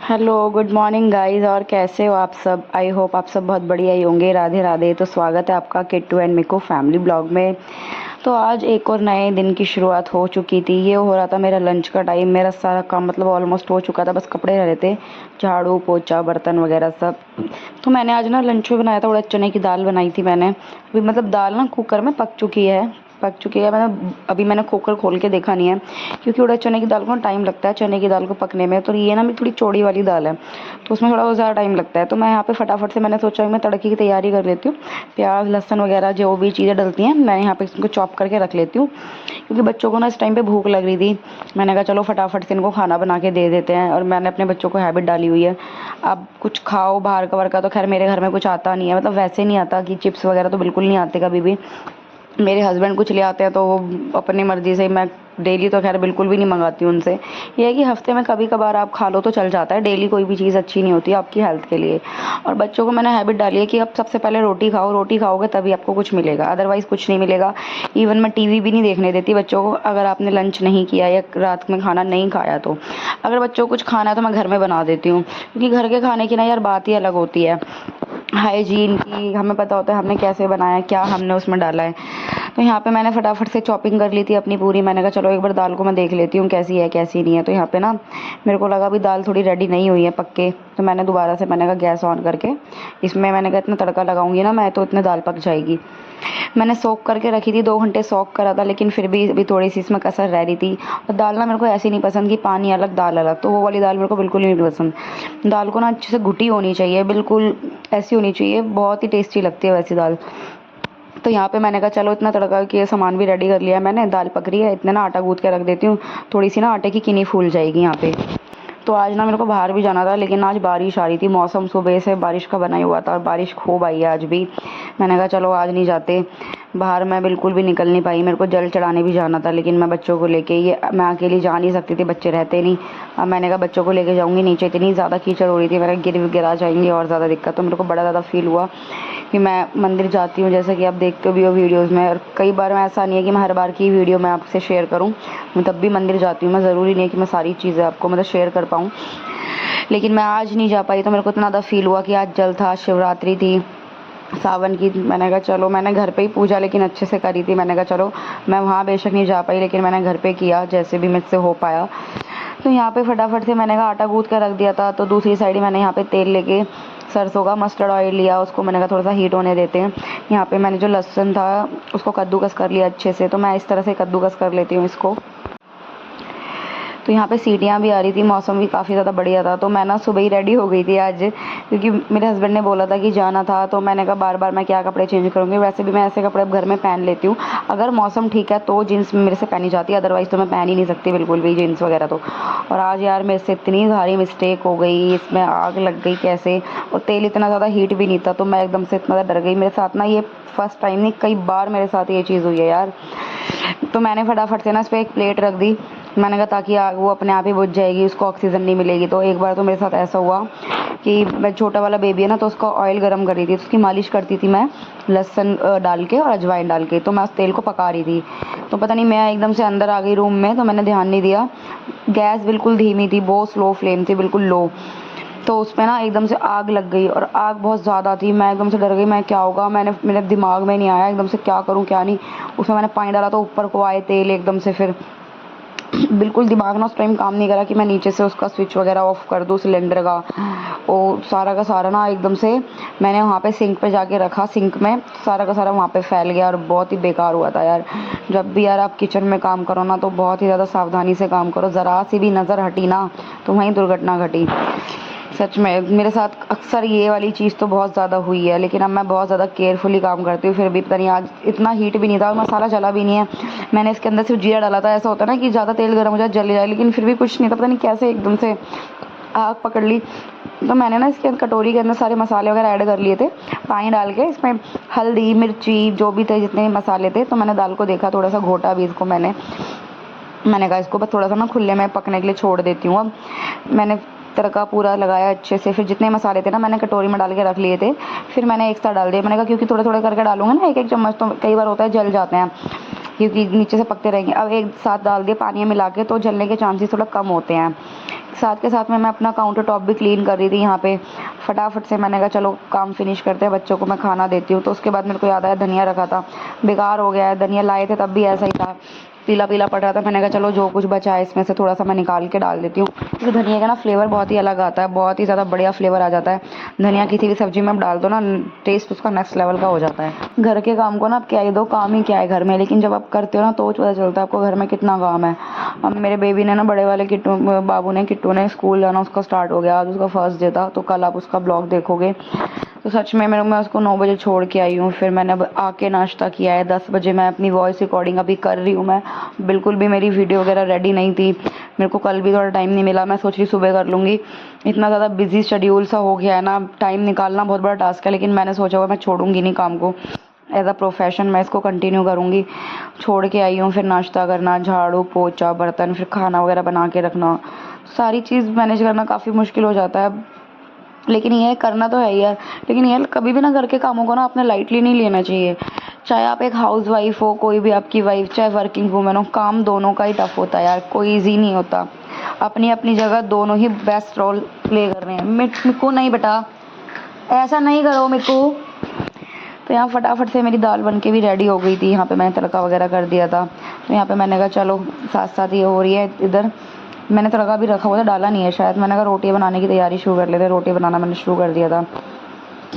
Hello, good morning guys. और कैसे हो आप सब? आई होप आप सब बहुत बढ़िया ही होंगे। राधे राधे। तो स्वागत है आपका Kittu and Miko family blog में। तो आज एक और नए दिन की शुरुआत हो चुकी थी। ये हो रहा था मेरा लंच का टाइम। मेरा सारा काम मतलब ऑलमोस्ट हो चुका था, बस कपड़े रह रहे थे, झाड़ू पोछा बर्तन वगैरह सब। तो मैंने आज ना लंच में बनाया था उड़द चने की दाल बनाई थी मैंने। अभी मतलब दाल ना कुकर में पक चुकी है। मैंने कुकर खोल के देखा नहीं है, क्योंकि उड़द चने की दाल को टाइम लगता है चने की दाल को पकने में। तो ये ना मेरी थोड़ी चौड़ी वाली दाल है, तो उसमें थोड़ा ज़्यादा टाइम लगता है। तो मैं यहाँ पे फटाफट से मैंने सोचा कि मैं तड़के की तैयारी कर लेती हूँ। प्याज लहसुन वगैरह जो भी चीज़ें डलती हैं मैं यहाँ पे इसको चॉप करके रख लेती हूँ, क्योंकि बच्चों को ना इस टाइम पे भूख लग रही थी। मैंने कहा चलो फटाफट से इनको खाना बना के दे देते हैं। और मैंने अपने बच्चों को हैबिट डाली हुई है, अब कुछ खाओ बाहर का वर का। तो खैर मेरे घर में कुछ आता नहीं है, मतलब वैसे नहीं आता कि चिप्स वगैरह तो बिल्कुल नहीं आते कभी भी। मेरे हस्बैंड कुछ ले आते हैं तो वो अपनी मर्ज़ी से। मैं डेली तो खैर बिल्कुल भी नहीं मंगाती हूँ उनसे। ये है कि हफ्ते में कभी कभार आप खा लो तो चल जाता है, डेली कोई भी चीज़ अच्छी नहीं होती आपकी हेल्थ के लिए। और बच्चों को मैंने हैबिट डाली है कि अब सबसे पहले रोटी खाओ, रोटी खाओगे तभी आपको कुछ मिलेगा, अदरवाइज़ कुछ नहीं मिलेगा। इवन मैं टीवी भी नहीं देखने देती बच्चों को, अगर आपने लंच नहीं किया या रात में खाना नहीं खाया तो। अगर बच्चों को कुछ खाना है तो मैं घर में बना देती हूँ, क्योंकि घर के खाने की ना यार बात ही अलग होती है। हाइजीन की हमें पता होता है हमने कैसे बनाया है, क्या हमने उसमें डाला है। तो यहाँ पे मैंने फटाफट से चॉपिंग कर ली थी अपनी पूरी। मैंने कहा चलो एक बार दाल को मैं देख लेती हूँ कैसी है कैसी नहीं है। तो यहाँ पे ना मेरे को लगा अभी दाल थोड़ी रेडी नहीं हुई है पक्के। तो मैंने दोबारा से मैंने कहा गैस ऑन करके इसमें मैंने कहा इतना तड़का लगाऊंगी ना मैं तो इतने दाल पक जाएगी। मैंने सोक करके रखी थी, 2 घंटे सोक करा था, लेकिन फिर भी अभी थोड़ी सी इसमें कसर रह रही थी। और दाल ना मेरे को ऐसी नहीं पसंद कि पानी अलग दाल अलग, तो वो वाली दाल मेरे को बिल्कुल ही नहीं पसंद। दाल को ना अच्छे से घुटी होनी चाहिए, बिल्कुल ऐसी होनी चाहिए, बहुत ही टेस्टी लगती है वैसी दाल। तो यहाँ पे मैंने कहा चलो इतना तड़का के सामान भी रेडी कर लिया मैंने, दाल पक रही है, इतने ना आटा गूँथ के रख देती हूँ, थोड़ी सी ना आटे की किनी फूल जाएगी यहाँ पे। तो आज ना मेरे को बाहर भी जाना था, लेकिन आज बारिश आ रही थी, मौसम सुबह से बारिश का बना ही हुआ था और बारिश खूब आई है आज भी। मैंने कहा चलो आज नहीं जाते बाहर। मैं बिल्कुल भी निकल नहीं पाई, मेरे को जल चढ़ाने भी जाना था, लेकिन मैं बच्चों को लेके, ये मैं अकेली जा नहीं सकती थी, बच्चे रहते नहीं। अब मैंने कहा बच्चों को लेके जाऊंगी, नीचे इतनी ज़्यादा कीचड़ हो रही थी, मैंने गिरा जाएंगे और ज़्यादा दिक्कत। तो मेरे को बड़ा ज़्यादा फील हुआ कि मैं मंदिर जाती हूँ, जैसे कि आप देखते भी हो वीडियोज़ में। और कई बार मैं, ऐसा नहीं है कि मैं हर बार की वीडियो मैं आपसे शेयर करूँ, मैं तब भी मंदिर जाती हूँ। मैं ज़रूरी नहीं है कि मैं सारी चीज़ें आपको मतलब शेयर कर पाऊँ, लेकिन मैं आज नहीं जा पाई। तो मेरे को इतना ज़्यादा फील हुआ कि आज जल था, शिवरात्रि थी सावन की। मैंने कहा चलो, मैंने घर पे ही पूजा लेकिन अच्छे से करी थी। मैंने कहा चलो, मैं वहाँ बेशक नहीं जा पाई, लेकिन मैंने घर पे किया जैसे भी मुझसे हो पाया। तो यहाँ पे फटाफट से मैंने कहा आटा गूँथ कर रख दिया था। तो दूसरी साइड मैंने यहाँ पे तेल लेके सरसों का मस्टर्ड ऑयल लिया, उसको मैंने कहा थोड़ा सा हीट होने देते हैं। यहाँ पे मैंने जो लहसुन था उसको कद्दूकस कर लिया अच्छे से। तो मैं इस तरह से कद्दूकस कर लेती हूँ इसको। तो यहाँ पे सीटियाँ भी आ रही थी, मौसम भी काफ़ी ज़्यादा बढ़िया था। तो मैं ना सुबह ही रेडी हो गई थी आज, क्योंकि मेरे हस्बैंड ने बोला था कि जाना था। तो मैंने कहा बार बार मैं क्या कपड़े चेंज करूँगी, वैसे भी मैं ऐसे कपड़े अब घर में पहन लेती हूँ। अगर मौसम ठीक है तो जीन्स मेरे से पहनी जाती है, अदरवाइज़ तो मैं पहन ही नहीं सकती बिल्कुल भी जीन्स वगैरह तो। और आज यार मेरे से इतनी भारी मिस्टेक हो गई, इसमें आग लग गई कैसे। और तेल इतना ज़्यादा हीट भी नहीं था, तो मैं एकदम से इतना ज़्यादा डर गई। मेरे साथ ना ये फर्स्ट टाइम नहीं, कई बार मेरे साथ ये चीज़ हुई है यार। तो मैंने फटाफट से ना इस पर एक प्लेट रख दी। मैंने कहा ताकि आग वो अपने आप ही बुझ जाएगी, उसको ऑक्सीजन नहीं मिलेगी। तो एक बार तो मेरे साथ ऐसा हुआ कि मैं, छोटा वाला बेबी है ना, तो उसका ऑयल गर्म कर रही थी, तो उसकी मालिश करती थी मैं लहसुन डाल के और अजवाइन डाल के। तो मैं उस तेल को पका रही थी, तो पता नहीं मैं एकदम से अंदर आ गई रूम में, तो मैंने ध्यान नहीं दिया। गैस बिल्कुल धीमी थी, बहुत स्लो फ्लेम थी, बिल्कुल लो। तो उसमें ना एकदम से आग लग गई, और आग बहुत ज़्यादा थी। मैं एकदम से डर गई, मैं क्या होगा, मेरे दिमाग में नहीं आया एकदम से क्या करूं क्या नहीं। उसमें मैंने पानी डाला तो ऊपर को आए तेल एकदम से। फिर बिल्कुल दिमाग ना उस टाइम काम नहीं करा कि मैं नीचे से उसका स्विच वगैरह ऑफ कर दूँ सिलेंडर का। वो सारा का सारा ना एकदम से मैंने वहाँ पे सिंक पे जाके रखा, सिंक में सारा का सारा वहाँ पे फैल गया, और बहुत ही बेकार हुआ था यार। जब भी यार आप किचन में काम करो ना, तो बहुत ही ज़्यादा सावधानी से काम करो। ज़रा सी भी नज़र हटी ना तो वहीं दुर्घटना घटी। सच में मेरे साथ अक्सर ये वाली चीज़ तो बहुत ज़्यादा हुई है, लेकिन अब मैं बहुत ज़्यादा केयरफुली काम करती हूँ। फिर भी पता नहीं, आज इतना हीट भी नहीं था और मसाला जला भी नहीं है। मैंने इसके अंदर सिर्फ जीरा डाला था। ऐसा होता है ना कि ज़्यादा तेल गर्म हो जाए जल जाए, लेकिन फिर भी कुछ नहीं था, पता नहीं कैसे एकदम से आग पकड़ ली। तो मैंने ना इसके कटोरी के अंदर सारे मसाले वगैरह ऐड कर लिए थे पानी डाल के। इसमें हल्दी मिर्ची जो भी थे, जितने मसाले थे। तो मैंने दाल को देखा, थोड़ा सा घोटा भी इसको मैंने कहा इसको बस थोड़ा सा ना खुले में पकने के लिए छोड़ देती हूँ। अब मैंने तड़का पूरा लगाया अच्छे से। फिर जितने मसाले थे ना मैंने कटोरी में डाल के रख लिए थे, फिर मैंने एक साथ डाल दिया। मैंने कहा क्योंकि थोड़े थोड़े करके डालूंगा ना, एक एक चम्मच, तो कई बार होता है जल जाते हैं। क्योंकि नीचे से पकते रहेंगे। अब एक साथ डाल दिए पानी में मिला के तो जलने के चांसेस थोड़ा कम होते हैं। साथ के साथ में मैं अपना काउंटर टॉप भी क्लीन कर रही थी यहाँ पे। फटाफट से मैंने कहा चलो काम फिनिश करते हैं, बच्चों को मैं खाना देती हूँ। तो उसके बाद मेरे को याद आया धनिया रखा था, बेकार हो गया है। धनिया लाए थे तब भी ऐसा ही था, पीला पीला पड़ रहा था। मैंने कहा चलो जो कुछ बचा है इसमें से थोड़ा सा मैं निकाल के डाल देती हूँ, क्योंकि धनिया का ना फ्लेवर बहुत ही अलग आता है, बहुत ही ज़्यादा बढ़िया फ्लेवर आ जाता है। धनिया किसी भी सब्जी में डाल दो ना, टेस्ट उसका नेक्स्ट लेवल का हो जाता है। घर के काम को ना आप क्या ही दो, काम ही क्या है घर में, लेकिन जब आप करते हो ना तो पता चलता है आपको घर में कितना काम है। अब मेरे बेबी ने ना, बड़े वाले किट्टू ने स्कूल जाना उसका स्टार्ट हो गया। आज उसका फर्स्ट डे था, तो कल आप उसका ब्लॉग देखोगे। तो सच में मैं उसको 9 बजे छोड़ के आई हूँ। फिर मैंने अब आके नाश्ता किया है। 10 बजे मैं अपनी वॉइस रिकॉर्डिंग अभी कर रही हूँ। मैं बिल्कुल भी मेरी वीडियो वगैरह रेडी नहीं थी, मेरे को कल भी थोड़ा टाइम नहीं मिला। मैं सोच रही सुबह कर लूँगी, इतना ज़्यादा बिजी शेड्यूल सा हो गया है ना, टाइम निकालना बहुत बड़ा टास्क है। लेकिन मैंने सोचा हुआ मैं छोड़ूंगी नहीं काम को, एज अ प्रोफेशन मैं इसको कंटिन्यू करूँगी। छोड़ के आई हूँ, फिर नाश्ता करना, झाड़ू पोछा बर्तन, फिर खाना वगैरह बना के रखना, सारी चीज़ मैनेज करना काफ़ी मुश्किल हो जाता है। लेकिन ये करना तो है ही यार। लेकिन यार कभी भी ना घर के कामों को ना आपने लाइटली नहीं लेना चाहिए। चाहे आप एक हाउस वाइफ हो, कोई भी आपकी वाइफ, चाहे वर्किंग वूमेन हो, काम दोनों का ही टफ होता है यार, कोई ईजी नहीं होता। अपनी अपनी जगह दोनों ही बेस्ट रोल प्ले कर रहे हैं। मिक्कू नहीं बेटा, ऐसा नहीं करो मिक्कू। तो यहाँ फटाफट से मेरी दाल बन के भी रेडी हो गई थी। यहाँ पे मैंने तड़का वगैरह कर दिया था। तो यहाँ पे मैंने कहा चलो साथ साथ ये हो रही है। इधर मैंने तड़का भी रखा हुआ था, डाला नहीं है शायद। मैंने कहा रोटी बनाने की तैयारी शुरू कर लेते। रोटी बनाना मैंने शुरू कर दिया था।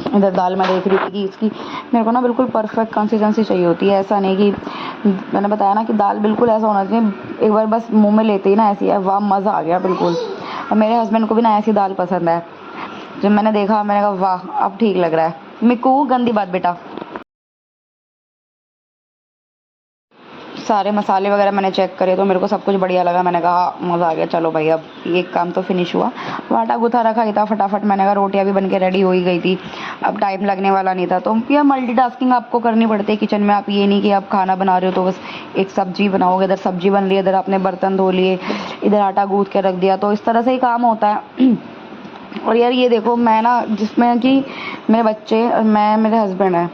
इधर दाल मैं देख रही थी कि इसकी मेरे को ना बिल्कुल परफेक्ट कंसिस्टेंसी चाहिए होती है। ऐसा नहीं कि मैंने बताया ना कि दाल बिल्कुल ऐसा होना चाहिए, एक बार बस मुंह में लेते ही ना ऐसी है, वाह मज़ा आ गया बिल्कुल। और मेरे हस्बैंड को भी ना ऐसी दाल पसंद है। जब मैंने देखा मैंने कहा वाह अब ठीक लग रहा है। मिक्कू गंदी बात बेटा। सारे मसाले वगैरह मैंने चेक करे तो मेरे को सब कुछ बढ़िया लगा। मैंने कहा मज़ा आ गया, चलो भाई अब एक काम तो फिनिश हुआ। आटा गूथा रखा ही था फटाफट। मैंने कहा रोटियां भी बन के रेडी हो ही गई थी, अब टाइम लगने वाला नहीं था। तो यह मल्टीटास्किंग आपको करनी पड़ती है किचन में। आप ये नहीं कि आप खाना बना रहे हो तो बस एक सब्जी बनाओगे, इधर सब्जी बन रही है, इधर आपने बर्तन धो लिए, इधर आटा गूँथ के रख दिया। तो इस तरह से ही काम होता है। और यार ये देखो मैं ना, जिसमें कि मेरे बच्चे और मैं, मेरे हस्बैंड है,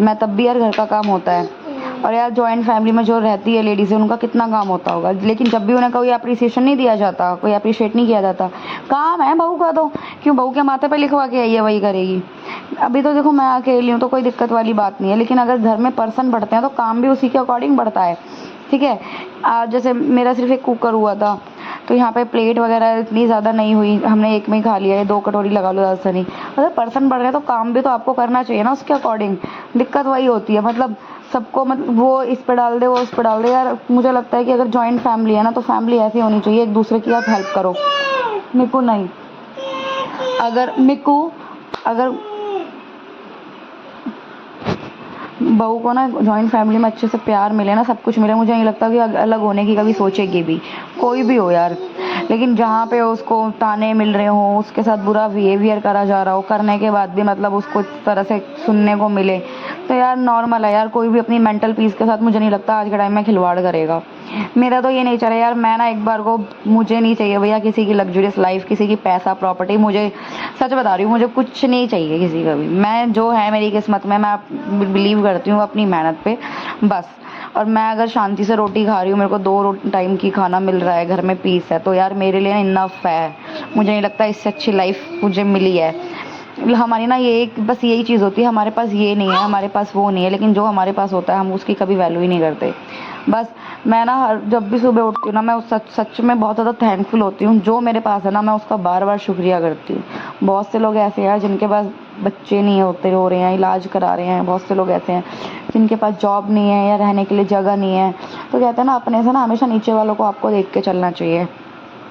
मैं तब भी यार घर का काम होता है। और यार जॉइंट फैमिली में जो रहती है लेडीज़, उनका कितना काम होता होगा। लेकिन जब भी उन्हें कोई अप्रिसिएशन नहीं दिया जाता, कोई अप्रिशिएट नहीं किया जाता। काम है बहू का, तो क्यों बहू के माथे पे लिखवा के आई है वही करेगी। अभी तो देखो मैं अकेली हूँ तो कोई दिक्कत वाली बात नहीं है, लेकिन अगर घर में पर्सन बढ़ते हैं तो काम भी उसी के अकॉर्डिंग बढ़ता है। ठीक है, आज जैसे मेरा सिर्फ एक कुकर हुआ था, तो यहाँ पे प्लेट वगैरह इतनी ज़्यादा नहीं हुई, हमने एक में ही खा लिया है। 2 कटोरी लगा लो, ज़्यादा नहीं। मतलब पर्सन बढ़ रहे हैं तो काम भी तो आपको करना चाहिए ना उसके अकॉर्डिंग। दिक्कत वही होती है, मतलब सबको मतलब वो इस पे डाल दे, वो उस पे डाल दे। यार मुझे लगता है कि अगर जॉइंट फैमिली है ना तो फैमिली ऐसी होनी चाहिए, एक दूसरे की आप हेल्प करो। मिक्कू नहीं, अगर बहू को ना जॉइंट फैमिली में अच्छे से प्यार मिले ना, सब कुछ मिले, मुझे नहीं लगता कि अलग होने की कभी सोचेगी भी, कोई भी हो यार। लेकिन जहाँ पे उसको ताने मिल रहे हो, उसके साथ बुरा बिहेवियर करा जा रहा हो, करने के बाद भी मतलब उसको इस तरह से सुनने को मिले, तो यार नॉर्मल है यार। कोई भी अपनी मेंटल पीस के साथ मुझे नहीं लगता आज के टाइम में खिलवाड़ करेगा। मेरा तो ये नहीं चला यार, मैं ना एक बार को, मुझे नहीं चाहिए भैया किसी की लग्जरियस लाइफ, किसी की पैसा प्रॉपर्टी। मुझे सच बता रही हूँ, मुझे कुछ नहीं चाहिए किसी का भी। मैं जो है मेरी किस्मत में, मैं बिलीव करती हूँ अपनी मेहनत पे बस। और मैं अगर शांति से रोटी खा रही हूँ, मेरे को 2 टाइम की खाना मिल रहा है, घर में पीस है, तो यार मेरे लिए इनफ है। मुझे नहीं लगता इससे अच्छी लाइफ मुझे मिली है। हमारी ना ये एक बस यही चीज़ होती है, हमारे पास ये नहीं है, हमारे पास वो नहीं है, लेकिन जो हमारे पास होता है हम उसकी कभी वैल्यू ही नहीं करते। बस मैं ना जब भी सुबह उठती हूँ ना, मैं सच में बहुत ज़्यादा थैंकफुल होती हूँ। जो मेरे पास है ना, मैं उसका बार बार शुक्रिया करती हूँ। बहुत से लोग ऐसे हैं जिनके पास बच्चे नहीं होते, रो रहे हैं, इलाज करा रहे हैं। बहुत से लोग ऐसे हैं जिनके पास जॉब नहीं है या रहने के लिए जगह नहीं है। तो कहते हैं ना, अपने से ना हमेशा नीचे वालों को आपको देख के चलना चाहिए।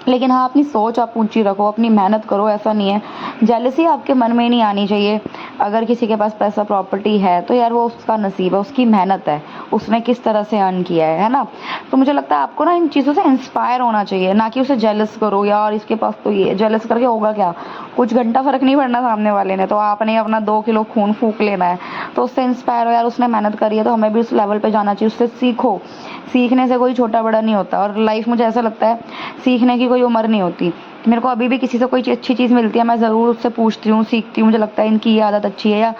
लेकिन हाँ, अपनी सोच आप ऊंची रखो, अपनी मेहनत करो। ऐसा नहीं है, जेलसी आपके मन में ही नहीं आनी चाहिए। अगर किसी के पास पैसा प्रॉपर्टी है तो यार वो उसका नसीब है, उसकी मेहनत है, उसने किस तरह से अर्न किया है ना। तो मुझे लगता है आपको ना इन चीज़ों से इंस्पायर होना चाहिए, ना कि उसे जेलस करो यार इसके पास तो ये। जेलस करके होगा क्या, कुछ घंटा फर्क नहीं पड़ना सामने वाले ने, तो आपने अपना 2 किलो खून फूंक लेना है। तो उससे इंस्पायर हो यार, उसने मेहनत करी है तो हमें भी उस लेवल पे जाना चाहिए। उससे सीखो, सीखने से कोई छोटा बड़ा नहीं होता। और लाइफ, मुझे ऐसा लगता है, सीखने की कोई उम्र नहीं होती। मेरे को अभी भी किसी से कोई अच्छी चीज़ मिलती है मैं ज़रूर उससे पूछती हूँ, सीखती हूँ, मुझे लगता है इनकी ये आदत अच्छी है। या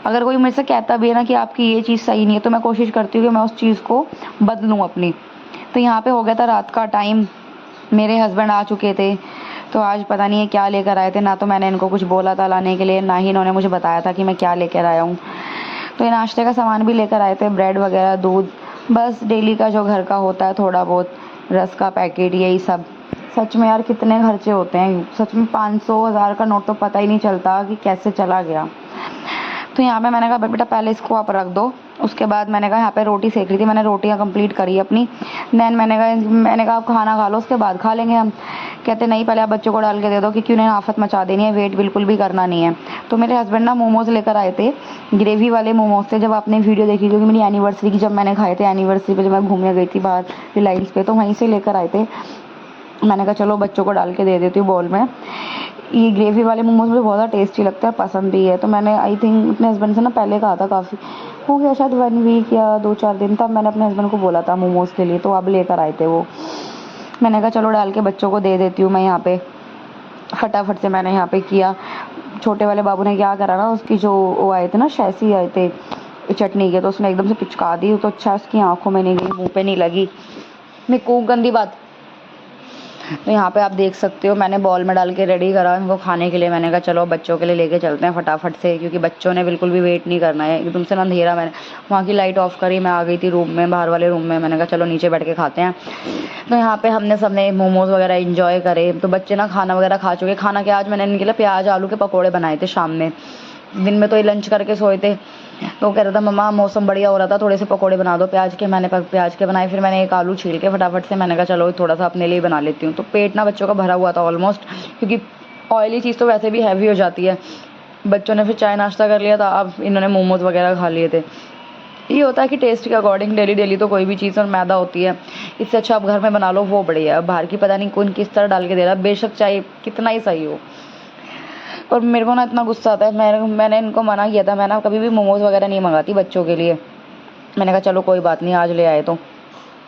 अगर कोई मुझसे कहता भी है ना कि आपकी ये चीज़ सही नहीं है, तो मैं कोशिश करती हूँ कि मैं उस चीज़ को बदलूँ अपनी। तो यहाँ पे हो गया था रात का टाइम, मेरे हस्बैंड आ चुके थे। तो आज पता नहीं है क्या लेकर आए थे, ना तो मैंने इनको कुछ बोला था लाने के लिए, ना ही इन्होंने मुझे बताया था कि मैं क्या लेकर आया हूँ। तो ये नाश्ते का सामान भी लेकर आए थे, ब्रेड वगैरह, दूध, बस डेली का जो घर का होता है थोड़ा बहुत, रस का पैकेट, यही सब। सच में यार कितने खर्चे होते हैं, सच में 500 1000 का नोट तो पता ही नहीं चलता कि कैसे चला गया। तो यहाँ पे मैंने कहा बेटा पहले इसको आप रख दो। उसके बाद मैंने कहा यहाँ पे रोटी सेक रही थी, मैंने रोटियाँ कंप्लीट करी अपनी। देन मैंने कहा आप खाना खा लो, उसके बाद खा लेंगे हम। कहते नहीं पहले आप बच्चों को डाल के दे दो, क्योंकि उन्हें आफत मचा देनी है, वेट बिल्कुल भी करना नहीं है। तो मेरे हस्बैंड ना मोमोज़ लेकर आए थे, ग्रेवी वाले मोमोज़ थे। जब आपने वीडियो देखी क्योंकि मेरी एनिवर्सरी की, जब मैंने खाए थे एनिवर्सरी पे, जब मैं घूमने गई थी बाहर रिलायंस पे, तो वहीं से लेकर आए थे। मैंने कहा चलो बच्चों को डाल के दे देती हूँ बोल में। ये ग्रेवी वाले मोमोज मुझे बहुत ज़्यादा टेस्टी लगता है, पसंद भी है। तो मैंने आई थिंक अपने हस्बैंड से ना पहले कहा था, काफ़ी हो गया शायद 1 वीक या 2-4 दिन, तब मैंने अपने हस्बैंड को बोला था मोमोज़ के लिए, तो अब लेकर आए थे वो। मैंने कहा चलो डाल के बच्चों को दे देती हूँ मैं। यहाँ पे फटाफट से मैंने यहाँ पे किया। छोटे वाले बाबू ने क्या करा ना, उसकी जो वो आए थे ना, शैसी आए थे चटनी के, तो उसने एकदम से पिचका दी। तो अच्छा उसकी आंखों में नहीं गई, मुँह पे नहीं लगी। मैं खूब गंदी बात। तो यहाँ पे आप देख सकते हो मैंने बॉल में डाल के रेडी करा इनको खाने के लिए। मैंने कहा चलो बच्चों के लिए लेके चलते हैं फटाफट से, क्योंकि बच्चों ने बिल्कुल भी वेट नहीं करना है। एकदम से ना अंधेरा, मैंने वहाँ की लाइट ऑफ करी, मैं आ गई थी रूम में, बाहर वाले रूम में। मैंने कहा चलो नीचे बैठ के खाते हैं। तो यहाँ पे हमने सबने मोमोज़ वगैरह इंजॉय करे। तो बच्चे ना खाना वगैरह खा चुके। खाना क्या, आज मैंने इनके लिए प्याज आलू के पकौड़े बनाए थे शाम में। दिन में तो ये लंच करके सोए थे, तो कह रहा था मम्मा मौसम बढ़िया हो रहा था, थोड़े से पकोड़े बना दो प्याज के। मैंने प्याज के बनाए। फिर मैंने एक आलू छील के फटाफट से मैंने कहा चलो थोड़ा सा अपने लिए बना लेती हूँ। तो पेट ना बच्चों का भरा हुआ था ऑलमोस्ट, क्योंकि ऑयली चीज़ तो वैसे भी हैवी हो जाती है। बच्चों ने फिर चाय नाश्ता कर लिया था, अब इन्होंने मोमोज़ वगैरह खा लिए थे। ये होता है कि टेस्ट के अकॉर्डिंग डेली डेली तो कोई भी चीज़ और मैदा होती है, इससे अच्छा आप घर में बना लो, वो बढ़िया है। बाहर की पता नहीं कौन किस तरह डाल के दे रहा है, बेशक चाहे कितना ही सही हो। और मेरे को ना इतना गुस्सा आता है, मैंने इनको मना किया था, मैं ना कभी भी मोमोज़ वगैरह नहीं मंगाती बच्चों के लिए। मैंने कहा चलो कोई बात नहीं, आज ले आए तो